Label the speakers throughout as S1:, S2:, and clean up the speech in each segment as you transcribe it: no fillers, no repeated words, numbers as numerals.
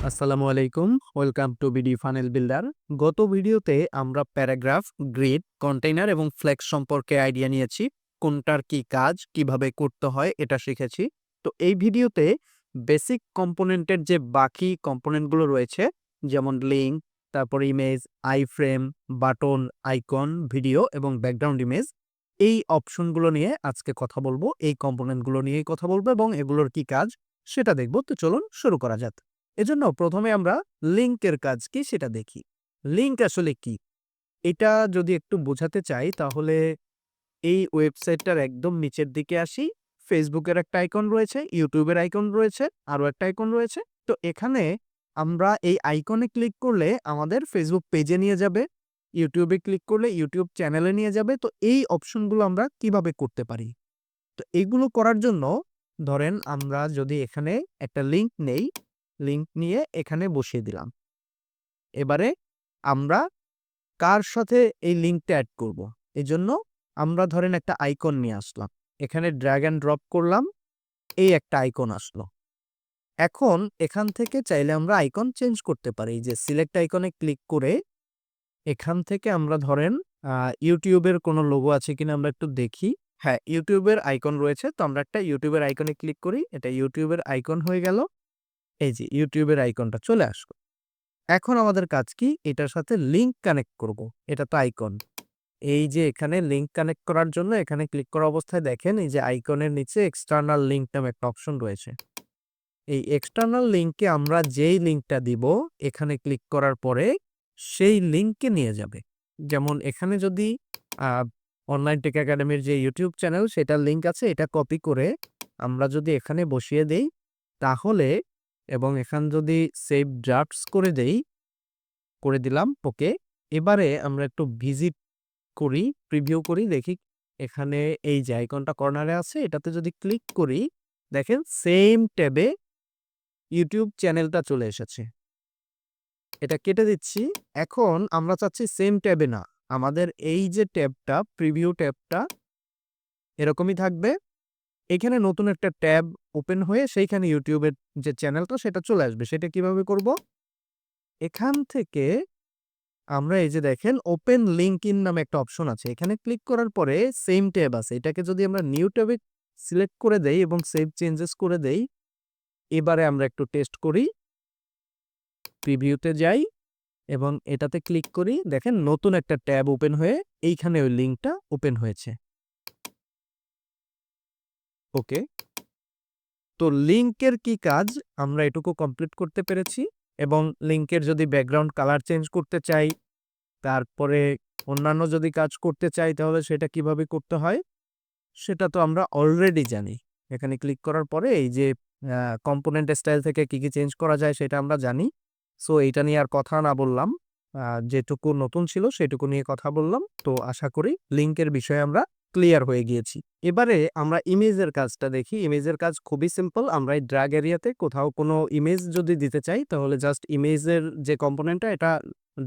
S1: আসসালামু আলাইকুম, welcome to BD funnel builder. গত ভিডিওতে আমরা প্যারাগ্রাফ, গ্রিড, কন্টেইনার এবং ফ্লেক্স সম্পর্কে আইডিয়া নিয়েছি। কোনটার কি কাজ, কিভাবে করতে হয় এটা শিখেছি। তো এই ভিডিওতে বেসিক কম্পোনেন্টের যে বাকি কম্পোনেন্টগুলো রয়েছে, যেমন লিঙ্ক, তারপর image, I frame, button, icon, video এবং ব্যাকগ্রাউন্ড ইমেজ, এই অপশনগুলো নিয়ে আজকে কথা বলবো। এই কম্পোনেন্টগুলো নিয়েই কথা বলবো এবং এগুলোর কি কাজ সেটা দেখব। তো চলুন শুরু করা যাক। এজন্য প্রথমে আমরা লিংকের কাজ কি সেটা দেখি। লিংক আসলে কি? এটা যদি একটু বোঝাতে চাই তাহলে এই ওয়েবসাইটটার একদম নিচের দিকে আসি। ফেসবুকের একটা আইকন রয়েছে, ইউটিউবের আইকন রয়েছে, আরো একটা আইকন রয়েছে। তো এখানে আমরা এই আইকনে ক্লিক করলে আমাদের ফেসবুক পেজে নিয়ে যাবে। ইউটিউবে ক্লিক করলে ইউটিউব চ্যানেলে নিয়ে যাবে। তো এই অপশনগুলো আমরা কিভাবে করতে পারি? তো এগুলো করার জন্য ধরেন আমরা যদি এখানে একটা লিংক নেই, লিংক নিয়ে এখানে বসিয়ে দিলাম। এবারে আমরা কার সাথে এই লিংকটা এড করব? এজন্য আমরা ধরেন একটা আইকন নিয়ে আসলাম। এখানে ড্র্যাগ অ্যান্ড ড্রপ করলাম, এই একটা আইকন আসলো। এখন এখান থেকে চাইলে আমরা আইকন চেঞ্জ করতে পারি। এই যে সিলেক্ট আইকনে ক্লিক করে এখান থেকে আমরা ধরেন ইউটিউবের কোনো লোগো আছে কিনা আমরা একটু দেখি। হ্যাঁ, ইউটিউবের আইকন রয়েছে। তো আমরা একটা ইউটিউবের আইকনে ক্লিক করি। এটা ইউটিউবের আইকন হয়ে গেল। এই যে ইউটিউবের আইকনটা চলে আসলো। এখন আমাদের কাজ কি? এটার সাথে লিংক কানেক্ট করব। এটা তো আইকন। এই যে এখানে লিংক কানেক্ট করার জন্য এখানে ক্লিক করা অবস্থায় দেখেন এই যে আইকনের নিচে এক্সটার্নাল লিংক নামে একটা অপশন রয়েছে। এই এক্সটার্নাল লিংকে আমরা যেই লিংকটা দিব এখানে ক্লিক করার পরে সেই লিংকে নিয়ে যাবে। যেমন এখানে যদি অনলাইন টেক একাডেমির যে ইউটিউব চ্যানেল সেটার লিংক আছে, এটা কপি করে আমরা যদি এখানে বসিয়ে দেই তাহলে, এবং এখান যদি সেভ ড্রাফটস করে দেই, করে দিলাম ওকে। এবারে আমরা একটু ভিজিট করি, প্রিভিউ করি, দেখি এখানে এই যে আইকনটা কর্নারে আছে এটাতে যদি ক্লিক করি দেখেন সেম ট্যাবে ইউটিউব চ্যানেলটা চলে এসেছে। এটা কেটে দিচ্ছি। এখন আমরা চাচ্ছি সেম ট্যাবে না, আমাদের এই যে ট্যাবটা, প্রিভিউ ট্যাবটা এরকমই থাকবে। এখানে নতুন একটা ট্যাব ওপেন হয়ে সেইখানে ইউটিউবের যে চ্যানেলটা সেটা চলে আসবে। সেটা কিভাবে করব? এখান থেকে আমরা এই যে দেখেন ওপেন লিংক ইন নামে একটা অপশন আছে। এখানে ক্লিক করার পরে সেম ট্যাব আছে। এটাকে যদি আমরা নিউ ট্যাবে সিলেক্ট করে দেই এবং সেভ চেঞ্জেস করে দেই, এবারে আমরা একটু টেস্ট করি। প্রিভিউতে যাই এবং এটাতে ক্লিক করি। দেখেন নতুন একটা ট্যাব ওপেন হয়ে এইখানে ওই লিংকটা ওপেন হয়েছে। ওকে। তো লিংকের কি কাজ আমরা এটুকু কমপ্লিট করতে পেরেছি। এবং লিংকের যদি ব্যাকগ্রাউন্ড কালার চেঞ্জ করতে চাই, তারপরে অন্যান্য যদি কাজ করতে চাই তাহলে সেটা কিভাবে করতে হয় সেটা তো আমরা অলরেডি জানি। এখানে ক্লিক করার পরে এই যে কম্পোনেন্ট স্টাইল থেকে কি চেঞ্জ করা যায় সেটা আমরা জানি। সো এইটা নিয়ে আর কথা না বললাম। যেটুকু নতুন ছিল সেটুকু নিয়ে কথা বললাম। তো আশা করি লিংকের বিষয়ে আমরা ক্লিয়ার হয়ে গিয়েছি। এবারে আমরা ইমেজের কাজটা দেখি। ইমেজের কাজ খুবই সিম্পল। আমরা এই ড্র্যাগ এরিয়াতে কোথাও কোনো ইমেজ যদি দিতে চাই তাহলে জাস্ট ইমেজের যে কম্পোনেন্টটা এটা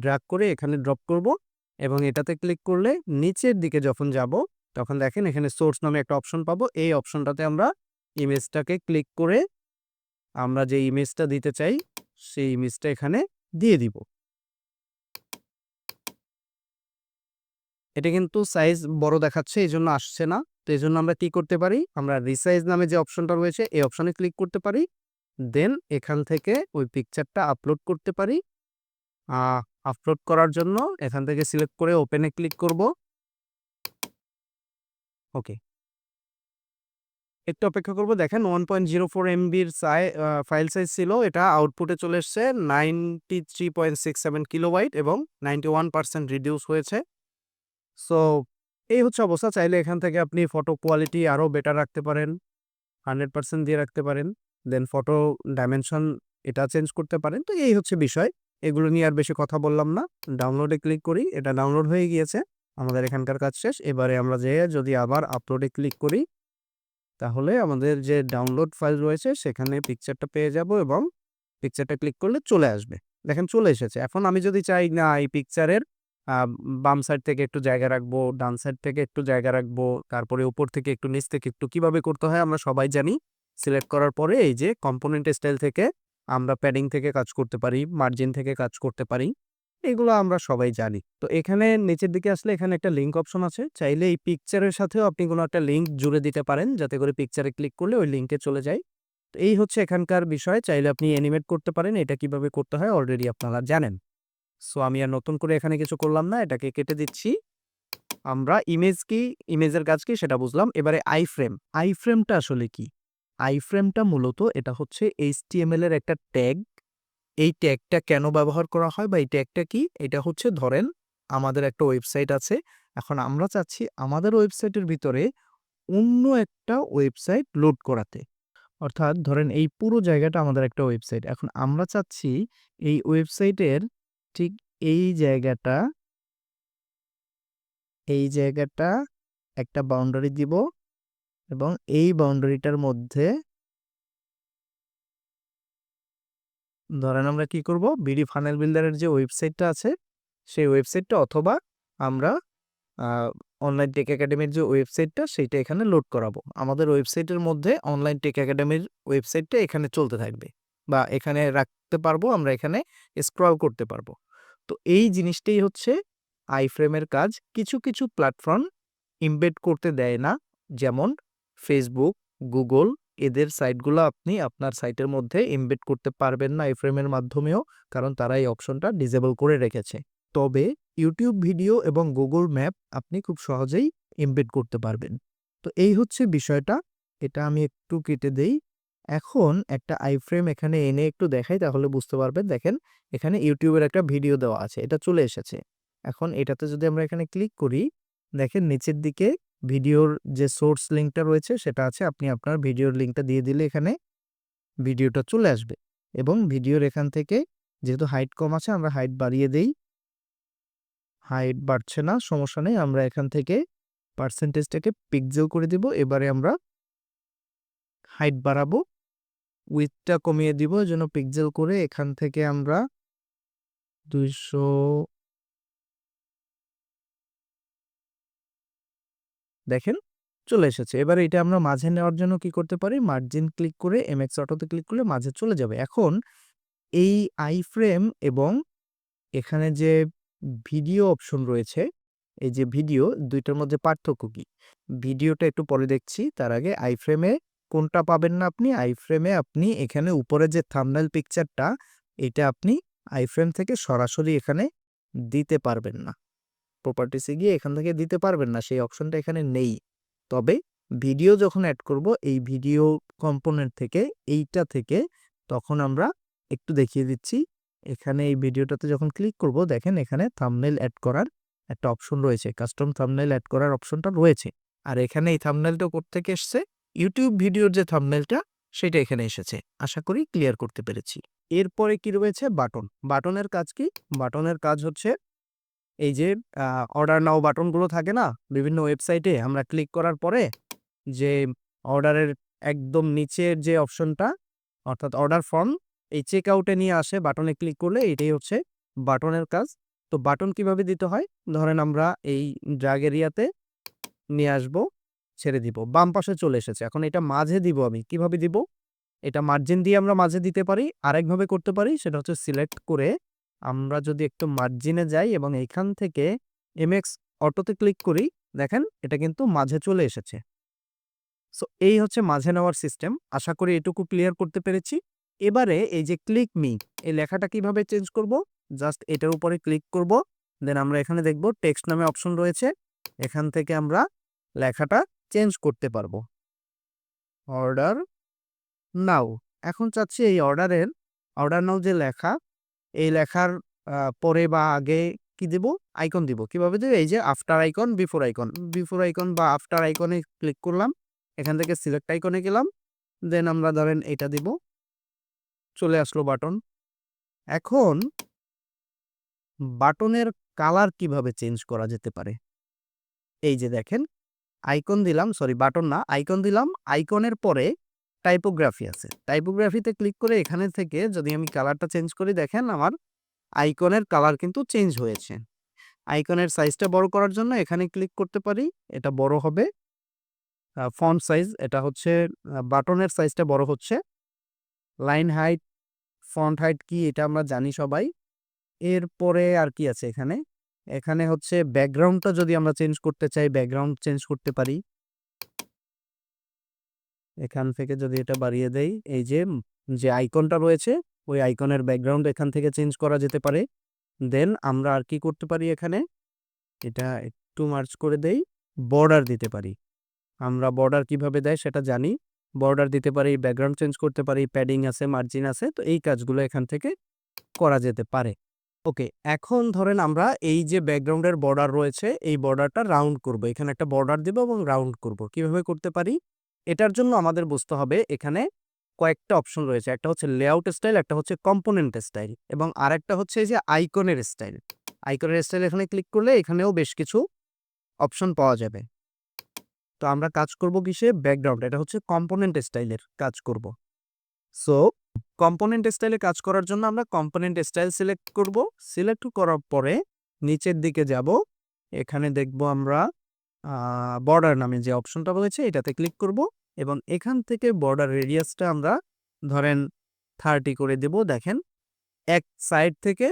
S1: ড্র্যাগ করে এখানে ড্রপ করব এবং এটাতে ক্লিক করলে নিচের দিকে যখন যাব তখন দেখেন এখানে সোর্স নামে একটা অপশন পাবো। এই অপশনটাতে আমরা ইমেজটাকে ক্লিক করে আমরা যে ইমেজটা দিতে চাই সেই ইমেজটা এখানে দিয়ে দিব। এটা কিন্তু সাইজ বড় দেখাচ্ছে, এজন্য আসছে না। তো এজন্য আমরা কি করতে পারি? আমরা রিসাইজ নামে যে অপশনটা রয়েছে এই অপশনে ক্লিক করতে পারি। দেন এখান থেকে ওই পিকচারটা আপলোড করতে পারি। আ আপলোড করার জন্য এখান থেকে সিলেক্ট করে ওপেন এ ক্লিক করব। ওকে। একটু অপেক্ষা করব। দেখেন 1.04 এমবির ফাইল সাইজ ছিল। এটা আউটপুটে চলে এসছে 93.67 কিলোবাইট এবং 91% রিডিউস হয়েছে। সো এই হচ্ছে অবস্থা। চাইলে এখান থেকে আপনি ফটো কোয়ালিটি আরো বেটার রাখতে পারেন। 100% দিয়ে রাখতে পারেন। দেন ফটো ডাইমেনশন এটা চেঞ্জ করতে পারেন। তো এই হচ্ছে বিষয়। এগুলো নিয়ে আর বেশি কথা বললাম না। ডাউনলোডে ক্লিক করি। এটা ডাউনলোড হয়ে গিয়েছে। আমাদের এখানকার কাজ শেষ। এবারে আমরা যেয়ে যদি আবার আপলোডে ক্লিক করি তাহলে আমাদের যে ডাউনলোড ফাইল রয়েছে সেখানে পিকচারটা পেয়ে যাব এবং পিকচারটা ক্লিক করলে চলে আসবে। দেখেন চলে এসেছে। এখন আমি যদি চাই না এই পিকচারের আ বাম সাইড থেকে একটু জায়গা রাখবো, ডান সাইড থেকে একটু জায়গা রাখবো, তারপরে উপর থেকে একটু নিচ থেকে একটু কিভাবে করতে হয় আমরা সবাই জানি। সিলেক্ট করার পরে এই যে কম্পোনেন্ট স্টাইল থেকে আমরা প্যাডিং থেকে কাজ করতে পারি, মার্জিন থেকে কাজ করতে পারি। এগুলো আমরা সবাই জানি। তো এখানে নিচের দিকে আসলে এখানে একটা লিঙ্ক অপশন আছে। চাইলে এই পিকচারের সাথেও আপনি কোনো একটা লিঙ্ক জুড়ে দিতে পারেন, যাতে করে পিকচারে ক্লিক করলে ওই লিঙ্কে চলে যায়। তো এই হচ্ছে এখানকার বিষয়। চাইলে আপনি অ্যানিমেট করতে পারেন। এটা কিভাবে করতে হয় অলরেডি আপনারা জানেন। সো আমি আর নতুন করে এখানে কিছু করলাম না। এটাকে কেটে দিচ্ছি। আমরা ইমেজের কাজ কি সেটা বুঝলাম। এবারে আইফ্রেম। আইফ্রেমটা আসলে কি? আইফ্রেমটা মূলত এটা হচ্ছে HTML এর একটা ট্যাগ। এই ট্যাগটা কেন ব্যবহার করা হয় বা এই ট্যাগটা কি? এটা হচ্ছে ধরেন আমাদের একটা ওয়েবসাইট আছে। এখন আমরা চাচ্ছি আমাদের ওয়েবসাইটের ভিতরে অন্য একটা ওয়েবসাইট লোড করাতে। অর্থাৎ ধরেন এই পুরো জায়গাটা আমাদের একটা ওয়েবসাইট। এখন আমরা চাচ্ছি এই ওয়েবসাইটের ঠিক এই জায়গাটা একটা বাউন্ডারি দিব এবং এই বাউন্ডারিটার মধ্যে ধরেন আমরা কি করব? বিডি ফানেল বিল্ডারের যে ওয়েবসাইটটা আছে, সেই ওয়েবসাইটটা অথবা আমরা অনলাইন টেক একাডেমির যে ওয়েবসাইটটা সেইটা এখানে লোড করাবো। আমাদের ওয়েবসাইটের মধ্যে অনলাইন টেক একাডেমির ওয়েবসাইটটা এখানে চলতে থাকবে বা এখানে রাখতে পারবো, আমরা এখানে স্ক্রল করতে পারবো। তো এই জিনিসটাই হচ্ছে আইফ্রেমের কাজ। কিছু কিছু প্ল্যাটফর্ম ইমবেড করতে দেয় না, যেমন ফেসবুক, গুগল, এদের সাইটগুলো আপনি আপনার সাইটের মধ্যে এমবেড করতে পারবেন না আইফ্রেমের মাধ্যমেও, কারণ তারা এই অপশনটা ডিসেবল করে রেখেছে। তবে ইউটিউব ভিডিও এবং গুগল ম্যাপ আপনি খুব সহজেই এমবেড করতে পারবেন। তো এই হচ্ছে বিষয়টা। এটা আমি একটু কেটে দেই। এখন একটা আইফ্রেম এখানে এনে একটু দেখাই, তাহলে বুঝতে পারবেন। দেখেন এখানে ইউটিউবের একটা ভিডিও দেওয়া আছে, এটা চলে এসেছে। এখন এটাতে যদি আমরা এখানে ক্লিক করি, দেখেন নিচের দিকে ভিডিওর যে সোর্স লিঙ্কটা রয়েছে সেটা আছে। আপনি আপনার ভিডিওর লিঙ্কটা দিয়ে দিলে এখানে ভিডিওটা চলে আসবে এবং ভিডিওর এখান থেকে যেহেতু হাইট কম আছে, আমরা হাইট বাড়িয়ে দেই। হাইট বাড়ছে না, সমস্যা নেই। আমরা এখান থেকে পার্সেন্টেজটাকে পিক্সেল করে দিব। এবারে আমরা হাইট বাড়াবো, উইডথটা কমিয়ে দিব, যেন পিক্সেল করে এখান থেকে আমরা 200 দেখেন চলে এসেছে। এবারে এটা আমরা মাঝে নেওয়ার জন্য কি করতে পারি? মার্জিন ক্লিক করে এমএক্স অটোতে ক্লিক করলে মাঝে চলে যাবে। এখন এই আইফ্রেম এবং এখানে যে ভিডিও অপশন রয়েছে, এই যে ভিডিও, দুইটার মধ্যে পার্থক্য কি? ভিডিওটা একটু পরে দেখছি। তার আগে আইফ্রেমে কোনটা পাবেন না আপনি? আইফ্রেমে আপনি এখানে উপরে যে থাম্বনেল পিকচারটা, এটা আপনি আইফ্রেম থেকে সরাসরি এখানে দিতে পারবেন না। প্রপার্টিসে গিয়ে এখান থেকে দিতে পারবেন না, সেই অপশনটা এখানে নেই। তবে ভিডিও যখন অ্যাড করব এই ভিডিও কম্পোনেন্ট থেকে, এইটা থেকে, তখন আমরা একটু দেখিয়ে দিচ্ছি। এখানে এই ভিডিওটাতে যখন ক্লিক করব, দেখেন এখানে থাম্বনেল অ্যাড করার একটা অপশন রয়েছে, কাস্টম থাম্বনেল অ্যাড করার অপশনটা রয়েছে। আর এখানে এই থাম্বনেলটা কোত্থেকে এসছে? ইউটিউব ভিডিওর যে থাম্বনেলটা সেটা এখানে এসেছে। আশা করি ক্লিয়ার করতে পেরেছি। এরপরে কি রয়েছে? বাটন। বাটনের কাজ কি? বাটনের কাজ হচ্ছে এই যে অর্ডার নাও বাটনগুলো থাকে না বিভিন্ন ওয়েবসাইটে, আমরা ক্লিক করার পরে যে অর্ডারের একদম নিচের যে অপশনটা, অর্থাৎ অর্ডার ফর্ম, এই চেক আউটে নিয়ে আসে বাটনে ক্লিক করলে। এটাই হচ্ছে বাটনের কাজ। তো বাটন কিভাবে দিতে হয়? ধরেন আমরা এই ড্র্যাগ এরিয়াতে নিয়ে আসব, ছেড়ে দিব, বাম পাশে চলে এসেছে। এখন এটা মাঝে দিব আমি। কিভাবে দিব? এটা মার্জিন দিয়ে আমরা মাঝে দিতে পারি, আরেকভাবে করতে পারি, সেটা হচ্ছে সিলেক্ট করে আমরা যদি একটু মার্জিনে যাই এবং এইখান থেকে এমএক্স অটোতে ক্লিক করি, দেখেন এটা কিন্তু মাঝে চলে এসেছে। সো এই হচ্ছে মাঝে নেওয়ার সিস্টেম। আশা করি এটুকু ক্লিয়ার করতে পেরেছি। এবারে এই যে ক্লিক মি, এই লেখাটা কিভাবে চেঞ্জ করব? জাস্ট এটার উপরে ক্লিক করব, দেন আমরা এখানে দেখব টেক্সট নামে অপশন রয়েছে, এখান থেকে আমরা লেখাটা চেঞ্জ করতে পারবো। অর্ডার নাও। এখন চাচ্ছি এই অর্ডার নাও যে লেখা, এই লেখার পরে বা আগে কি দিব? আইকন দিব। কিভাবে দেব? এই যে after icon, before icon. Before icon বা আফটার আইকনে ক্লিক করলাম, এখান থেকে সিলেক্ট আইকনে গেলাম, দেন আমরা ধরেন এটা দিব, চলে আসলো বাটন। এখন বাটনের কালার কিভাবে চেঞ্জ করা যেতে পারে? এই যে দেখেন আইকন দিলাম, সরি বাটন না, আইকন দিলাম, আইকনের পরে টাইপোগ্রাফি আছে। টাইপোগ্রাফিতে ক্লিক করে এখানে থেকে যদি আমি কালারটা চেঞ্জ করি, দেখেন আমার আইকনের কালার কিন্তু চেঞ্জ হয়েছে। আইকনের সাইজটা বড় করার জন্য এখানে ক্লিক করতে পারি, এটা বড় হবে। ফন্ট সাইজ, এটা হচ্ছে বাটনের সাইজটা বড় হচ্ছে। লাইন হাইট ফন্ট হাইট কি এটা আমরা জানি সবাই। এরপরে আর কি আছে এখানে? এখানে হচ্ছে ব্যাকগ্রাউন্ডটা যদি আমরা চেঞ্জ করতে চাই, ব্যাকগ্রাউন্ড চেঞ্জ করতে পারি। এখান থেকে যদি এটা বাড়িয়ে দেই, এই যে আইকনটা রয়েছে, ওই আইকনের ব্যাকগ্রাউন্ড এখান থেকে চেঞ্জ করা যেতে পারে। দেন আমরা আর কি করতে পারি এখানে? এটা একটু মার্জ করে দেই, বর্ডার দিতে পারি। আমরা বর্ডার কিভাবে দেয় সেটা জানি। বর্ডার দিতে পারি, ব্যাকগ্রাউন্ড চেঞ্জ করতে পারি, প্যাডিং আছে, মার্জিন আছে। তো এই কাজগুলো এখান থেকে করা যেতে পারে। ওকে, এখন ধরেন আমরা এই যে ব্যাকগ্রাউন্ডের বর্ডার রয়েছে, এই বর্ডারটা রাউন্ড করব। এখানে একটা বর্ডার দিব এবং রাউন্ড করব। কিভাবে করতে পারি? এটার জন্য আমাদের বুঝতে হবে এখানে কয়েকটা অপশন রয়েছে। একটা হচ্ছে লেআউট স্টাইল, একটা হচ্ছে কম্পোনেন্ট স্টাইল এবং আরেকটা হচ্ছে এই যে আইকনের স্টাইল। আইকনের স্টাইল এখানে ক্লিক করলে এখানেও বেশ কিছু অপশন পাওয়া যাবে। তো আমরা কাজ করব কিসে? ব্যাকগ্রাউন্ড। এটা হচ্ছে কম্পোনেন্ট স্টাইলের কাজ করব। সো কম্পোনেন্ট স্টাইলে কাজ করার জন্য আমরা কম্পোনেন্ট স্টাইল সিলেক্ট করব। সিলেক্ট করার পরে নিচের দিকে যাব। এখানে দেখব আমরা বর্ডার নামে যে অপশনটা রয়েছে এটাতে ক্লিক করব এবং এখান থেকে বর্ডার রেডিয়াসটা আমরা ধরেন 30 করে দেব। দেখেন এক সাইড থেকে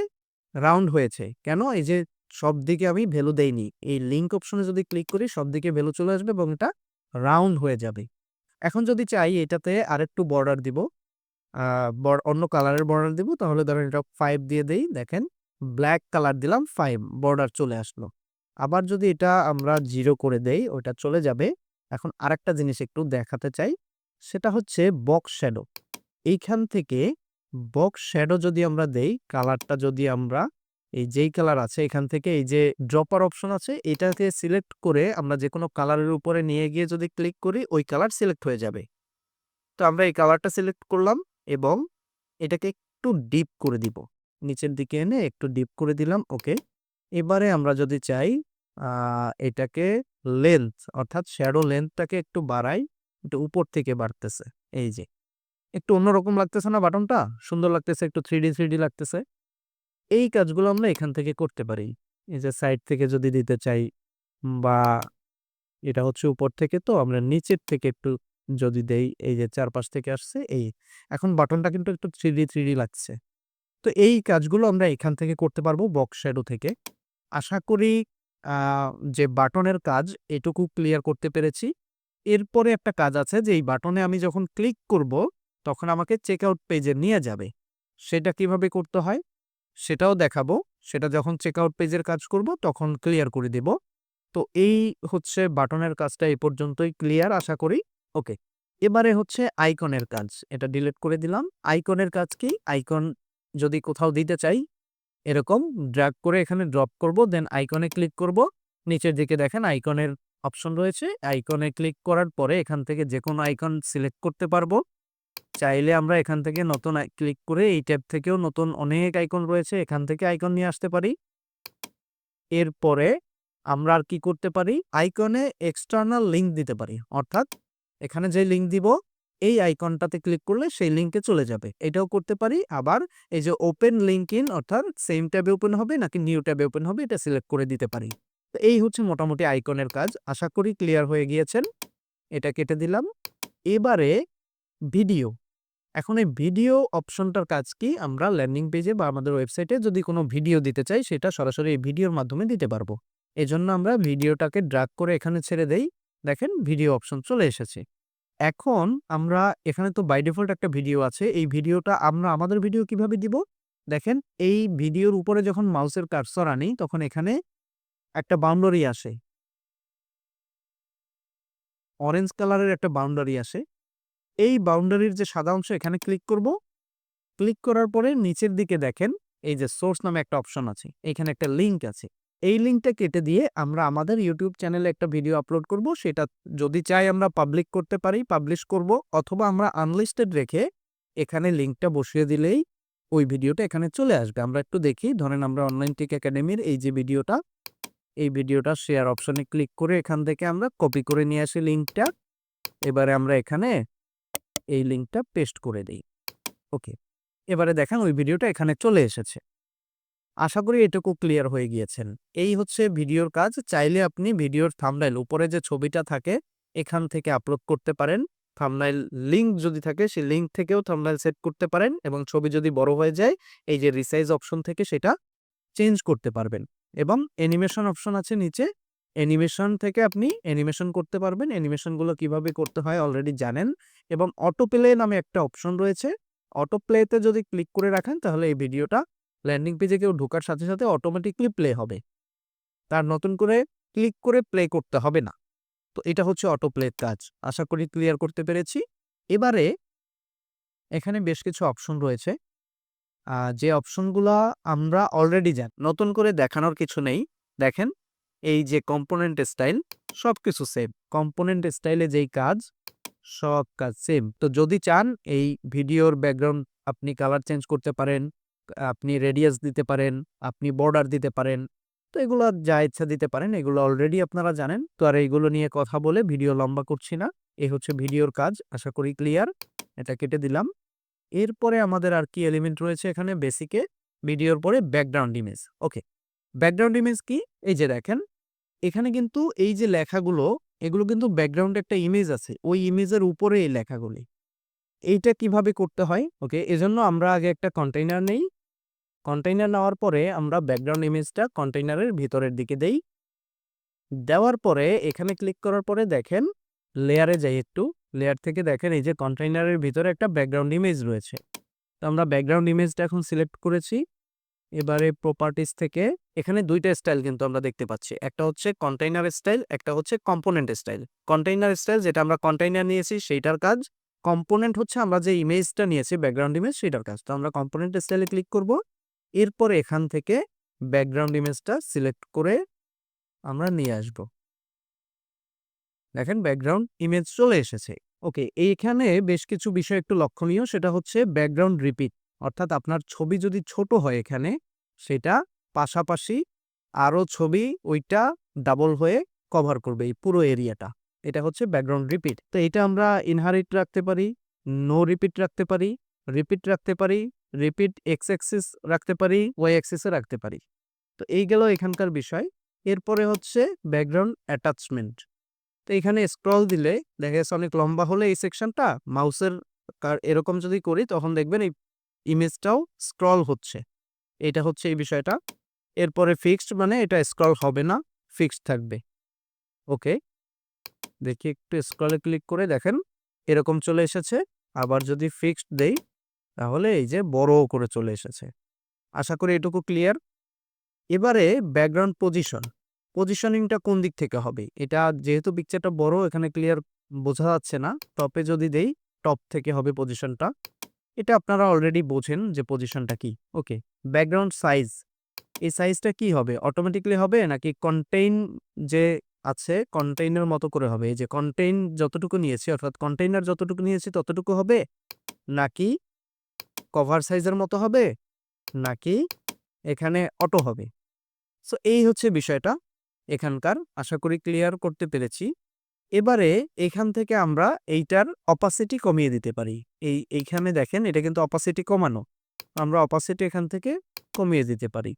S1: রাউন্ড হয়েছে। কেন? এই যে সব দিকে আমি ভ্যালু দেইনি। এই লিঙ্ক অপশনে যদি ক্লিক করি সব দিকে ভ্যালু চলে আসবে এবং এটা রাউন্ড হয়ে যাবে। এখন যদি চাই এটাতে আরেকটু বর্ডার দিব, অন্য কালারের বর্ডার দিব, তাহলে ধরেন এটা 5 দিয়ে দেই। দেখেন ব্ল্যাক কালার দিলাম, 5 বর্ডার চলে আসলো। আবার যদি এটা আমরা 0 করে দেই, ওটা চলে যাবে। এখন আরেকটা জিনিস একটু দেখাতে চাই, সেটা হচ্ছে বক্স শ্যাডো। এইখান থেকে বক্স শ্যাডো যদি আমরা দেই, কালারটা যদি আমরা এই যেই কালার আছে এখান থেকে এই যে ড্রপার অপশন আছে এটাকে সিলেক্ট করে আমরা যে কোনো কালারের উপরে নিয়ে গিয়ে যদি ক্লিক করি ওই কালার সিলেক্ট হয়ে যাবে। তো আমরা এই কালারটা সিলেক্ট করলাম এবং এটাকে একটু ডিপ করে দিব। নিচের দিকে এনে একটু ডিপ করে দিলাম। ওকে, এবারে আমরা যদি চাই এটাকে লেন্থ অর্থাৎ শ্যাডো লেন্থটাকে একটু বাড়াই, একটু উপর থেকে বাড়তেছে। এই যে একটু অন্যরকম লাগতেছে না? বাটনটা সুন্দর লাগতেছে, একটু 3D লাগতেছে। এই কাজগুলো আমরা এখান থেকে করতে পারি। এই যে সাইড থেকে যদি দিতে চাই বা এটা হচ্ছে উপর থেকে, তো আমরা নিচের থেকে একটু যদি দেই, এই যে চারপাশ থেকে আসছে এই। এখন বাটনটা কিন্তু একটু 3D লাগছে। তো এই কাজগুলো আমরা এখান থেকে করতে পারবো বক্স শ্যাডো থেকে। আশা করি আ যে বাটনের কাজ এটুকু ক্লিয়ার করতে পেরেছি। এরপরে একটা কাজ আছে যে এই বাটনে আমি যখন ক্লিক করব তখন আমাকে চেকআউট পেজে নিয়ে যাবে। সেটা কিভাবে করতে হয় সেটাও দেখাবো। সেটা যখন চেকআউট পেজের কাজ করব তখন ক্লিয়ার করে দেব। তো এই হচ্ছে বাটনের কাজটা এই পর্যন্তই ক্লিয়ার আশা করি। ওকে, এবারে হচ্ছে আইকনের কাজ। এটা ডিলিট করে দিলাম। আইকনের কাজ কি? আইকন যদি কোথাও দিতে চাই এরকম ড্র্যাগ করে এখানে ড্রপ করব, দেন আইকনে ক্লিক করব। নিচের দিকে দেখেন আইকনের অপশন রয়েছে। আইকনে ক্লিক করার পরে এখান থেকে যেকোনো আইকন সিলেক্ট করতে পারবো। চাইলে আমরা এখান থেকে নতুন ক্লিক করে এই ট্যাব থেকেও নতুন অনেক আইকন রয়েছে, এখান থেকে আইকন নিয়ে আসতে পারি। এরপরে আমরা আর কি করতে পারি? আইকনে এক্সটার্নাল লিঙ্ক দিতে পারি। অর্থাৎ এখানে যে লিঙ্ক দিব এই আইকনটাতে ক্লিক করলে সেই লিঙ্কে চলে যাবে। এটাও করতে পারি। আবার এই যে ওপেন লিঙ্ক ইন অর্থাৎ সেম ট্যাবে ওপেন হবে নাকি নিউ ট্যাবে ওপেন হবে এটা সিলেক্ট করে দিতে পারি। তো এই হচ্ছে মোটামুটি আইকনের কাজ। আশা করি ক্লিয়ার হয়ে গিয়েছেন। এটা কেটে দিলাম। এবারে ভিডিও। এখন এই ভিডিও অপশনটার কাজ কি? আমরা ল্যান্ডিং পেজে বা আমাদের ওয়েবসাইটে যদি কোনো ভিডিও দিতে চাই সেটা সরাসরি এই ভিডিওর মাধ্যমে দিতে পারবো। এজন্য আমরা ভিডিওটাকে ড্র্যাগ করে এখানে ছেড়ে দেই। দেখেন ভিডিও অপশন চলে এসেছে। এখন আমরা এখানে তো বাই ডিফল্ট একটা ভিডিও আছে। এই ভিডিওটা আমরা আমাদের ভিডিও কিভাবে দিব? দেখেন এই ভিডিওর উপরে যখন মাউসের কার্সর আনি তখন এখানে একটা বাউন্ডারি আসে। অরেঞ্জ কালারের একটা বাউন্ডারি আসে। এই বাউন্ডারির যে সাদা অংশ এখানে ক্লিক করব। ক্লিক করার পরে নিচের দিকে দেখেন এই যে সোর্স নামে একটা অপশন আছে। এখানে একটা লিঙ্ক আছে। এই লিঙ্কটা কেটে দিয়ে আমরা আমাদের ইউটিউব চ্যানেলে একটা ভিডিও আপলোড করব। সেটা যদি চাই আমরা পাবলিক করতে পারি, পাবলিশ করব, অথবা আমরা আনলিস্টেড রেখে এখানে লিঙ্কটা বসিয়ে দিলেই ওই ভিডিওটা এখানে চলে আসবে। আমরা একটু দেখি, ধরেন আমরা অনলাইন টেক একাডেমির এই যে ভিডিওটা, এই ভিডিওটা শেয়ার অপশনে ক্লিক করে এখান থেকে আমরা কপি করে নিয়ে আসি লিঙ্কটা। এবারে আমরা এখানে এই লিঙ্কটা পেস্ট করে দেই। ওকে, এবারে দেখেন ওই ভিডিওটা এখানে চলে এসেছে। আশা করি এটুকু ক্লিয়ার হয়ে গিয়েছেন। এই হচ্ছে ভিডিওর কাজ। চাইলে আপনি ভিডিওর থাম্বনেল উপরে যে ছবিটা থাকে এখান থেকে আপলোড করতে পারেন। থাম্বনেইল লিঙ্ক যদি থাকে সেই লিঙ্ক থেকেও থাম্বনেইল সেট করতে পারেন এবং ছবি যদি বড় হয়ে যায় এই যে রিসাইজ অপশন থেকে সেটা চেঞ্জ করতে পারবেন এবং অ্যানিমেশন অপশন আছে নিচে, অ্যানিমেশন থেকে আপনি অ্যানিমেশন করতে পারবেন। অ্যানিমেশনগুলো কিভাবে করতে হয় অলরেডি জানেন এবং অটো প্লে নামে একটা অপশন রয়েছে। অটো প্লেতে যদি ক্লিক করে রাখেন তাহলে এই ভিডিওটা ল্যান্ডিং পেজে কেউ ঢোকার সাথে সাথে অটোমেটিকলি প্লে হবে, তার নতুন করে ক্লিক করে প্লে করতে হবে না। তো এটা হচ্ছে অটো প্লের কাজ। আশা করি ক্লিয়ার করতে পেরেছি। এবারে এখানে বেশ কিছু অপশন রয়েছে, যে অপশনগুলা আমরা অলরেডি জানি, নতুন করে দেখানোর কিছু নেই। দেখেন এই যে কম্পোনেন্ট স্টাইল সবকিছু সেম, কম্পোনেন্ট স্টাইলে যেই কাজ সব কাজ সেম। তো যদি চান এই ভিডিওর ব্যাকগ্রাউন্ড আপনি কালার চেঞ্জ করতে পারেন, আপনি রেডিয়াস দিতে পারেন, আপনি বর্ডার দিতে পারেন, তো এগুলো যা ইচ্ছা দিতে পারেন, এগুলো অলরেডি আপনারা জানেন। তো আর এইগুলো নিয়ে কথা বলে ভিডিও লম্বা করছি না। এই হচ্ছে ভিডিওর কাজ, আশা করি ক্লিয়ার। এটা কেটে দিলাম। এরপরে আমাদের আর কি এলিমেন্ট রয়েছে এখানে বেসিকে, ভিডিওর পরে ব্যাকগ্রাউন্ড ইমেজ। ওকে, ব্যাকগ্রাউন্ড ইমেজ কি? এই যে দেখেন এখানে কিন্তু এই যে লেখাগুলো এগুলো কিন্তু ব্যাকগ্রাউন্ডে একটা ইমেজ আছে, ওই ইমেজের উপরে এই লেখাগুলি। এইটা কিভাবে করতে হয়? ওকে, এজন্য আমরা আগে একটা কন্টেইনার নেই। কন্টেইনার নেওয়ার পরে আমরা ব্যাকগ্রাউন্ড ইমেজটা কন্টেইনারের ভিতরের দিকে দেই। দেওয়ার পরে এখানে ক্লিক করার পরে দেখেন লেয়ারে যাই একটু, লেয়ার থেকে দেখেন এই যে কন্টেইনারের ভিতরে একটা ব্যাকগ্রাউন্ড ইমেজ রয়েছে। তো আমরা ব্যাকগ্রাউন্ড ইমেজটা এখন সিলেক্ট করেছি। এবারে প্রপার্টিজ থেকে এখানে দুইটা স্টাইল কিন্তু আমরা দেখতে পাচ্ছি, একটা হচ্ছে কন্টেইনার স্টাইল, একটা হচ্ছে কম্পোনেন্ট স্টাইল। কন্টেইনার স্টাইল যেটা আমরা কন্টেইনার নিয়েছি সেইটার কাজ, কম্পোনেন্ট হচ্ছে আমরা যে ইমেজটা নিয়েছি ব্যাকগ্রাউন্ড ইমেজ সেটার কাজ। তো আমরা কম্পোনেন্ট স্টাইলে ক্লিক করব। এরপরে এখান থেকে ব্যাকগ্রাউন্ড ইমেজটা সিলেক্ট করে আমরা নিয়ে আসব। দেখেন ব্যাকগ্রাউন্ড ইমেজ চলে এসেছে। ওকে, এইখানে বেশ কিছু বিষয় একটু লক্ষণীয়, সেটা হচ্ছে ব্যাকগ্রাউন্ড রিপিট, অর্থাৎ আপনার ছবি যদি ছোট হয় এখানে সেটা পাশাপাশি আরও ছবি ওইটা ডাবল হয়ে কভার করবে এই পুরো এরিয়াটা। এটা হচ্ছে ব্যাকগ্রাউন্ড রিপিট। তো এটা আমরা ইনহারিট রাখতে পারি, নো রিপিট রাখতে পারি, রিপিট রাখতে পারি, রিপিট এক্স অ্যাক্সিস রাখতে পারি, ওয়াই অ্যাক্সিসে রাখতে পারি। তো এই গেল এখানকার বিষয়। এরপরে হচ্ছে ব্যাকগ্রাউন্ড অ্যাটাচমেন্ট। তো এখানে স্ক্রল দিলে দেখা যাচ্ছে অনেক লম্বা হলে এই সেকশনটা মাউসের এরকম যদি করি তখন দেখবেন এই ইমেজটাও স্ক্রল হচ্ছে। এটা হচ্ছে এই বিষয়টা। এরপরে ফিক্সড মানে এটা স্ক্রল হবে না, ফিক্সড থাকবে। ওকে, দেখি একটু স্ক্রলে ক্লিক করে দেখেন এরকম চলে এসেছে। আবার যদি ফিক্সড দেই তাহলে এই যে বড় করে চলে এসেছে। আশা করি এটুকু ক্লিয়ার। এবারে ব্যাকগ্রাউন্ড পজিশন, পজিশনিংটা কোন দিক থেকে হবে? এটা যেহেতু পিকচারটা বড় এখানে ক্লিয়ার বোঝা যাচ্ছে না। টপে যদি দেই টপ থেকে হবে পজিশনটা। এটা আপনারা অলরেডি বোঝেন যে পজিশনটা কি। ওকে, ব্যাকগ্রাউন্ড সাইজ, এই সাইজটা কি হবে? অটোমেটিক্যালি হবে নাকি কন্টেইন যে আছে কন্টেইনের মতো করে হবে? এই যে কন্টেইন যতটুকু নিয়েছি অর্থাৎ কন্টেইনার যতটুকু নিয়েছি ততটুকু হবে, নাকি কভার সাইজের মতো হবে, নাকি এখানে অটো হবে? সো এই হচ্ছে বিষয়টা এখানকার, আশা করি ক্লিয়ার করতে পেরেছি। এবারে এখান থেকে আমরা এইটার অপাসিটি কমিয়ে দিতে পারি। এইখানে দেখেন এটা কিন্তু অপাসিটি কমানো, আমরা অপাসিটি এখান থেকে কমিয়ে দিতে পারি।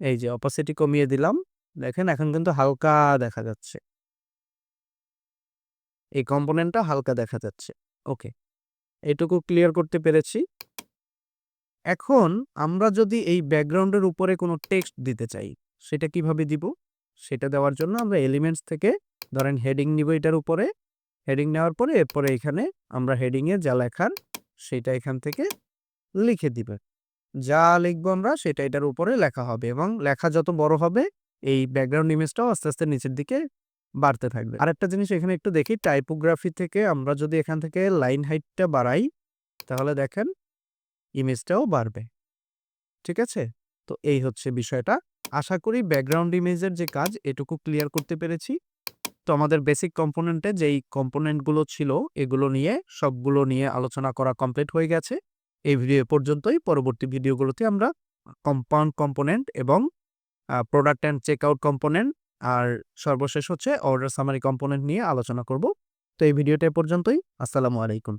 S1: এই যে অপাসিটি কমিয়ে দিলাম, দেখেন এখন কিন্তু হালকা দেখা যাচ্ছে, এই কম্পোনেন্টটা হালকা দেখা যাচ্ছে। ওকে, এটুকু ক্লিয়ার করতে পেরেছি। এখন আমরা যদি এই ব্যাকগ্রাউন্ডের উপরে কোনো টেক্সট দিতে চাই সেটা কিভাবে দিব? সেটা দেওয়ার জন্য আমরা এলিমেন্টস থেকে ধরেন হেডিং নিব, এটার উপরে হেডিং নেওয়ার পরে এরপরে এখানে আমরা হেডিংয়ে যা লেখার সেটা এখান থেকে লিখে দিবে। যা লিখবো আমরা সেটা এটার উপরে লেখা হবে এবং লেখা যত বড় হবে এই ব্যাকগ্রাউন্ড ইমেজটাও আস্তে আস্তে নিচের দিকে বাড়তে থাকবে। আরেকটা জিনিস এখানে একটু দেখি, টাইপোগ্রাফি থেকে আমরা যদি এখান থেকে লাইন হাইটটা বাড়াই তাহলে দেখেন ইমেজটাও বাড়বে। ঠিক আছে, তো এই হচ্ছে বিষয়টা। আশা করি ব্যাকগ্রাউন্ড ইমেজের যে কাজ এটুকু ক্লিয়ার করতে পেরেছি। তো আমাদের বেসিক কম্পোনেন্টে যেই কম্পোনেন্টগুলো ছিল এগুলো নিয়ে সবগুলো নিয়ে আলোচনা করা কমপ্লিট হয়ে গেছে। এই ভিডিও পর্যন্তই। পরবর্তী ভিডিওগুলোতে আমরা কম্পাউন্ড কম্পোনেন্ট এবং প্রোডাক্ট অ্যান্ড চেকআউট কম্পোনেন্ট আর সর্বশেষ হচ্ছে অর্ডার সামারি কম্পোনেন্ট নিয়ে আলোচনা করব। তো এই ভিডিওটা পর্যন্তই। আসসালামু আলাইকুম।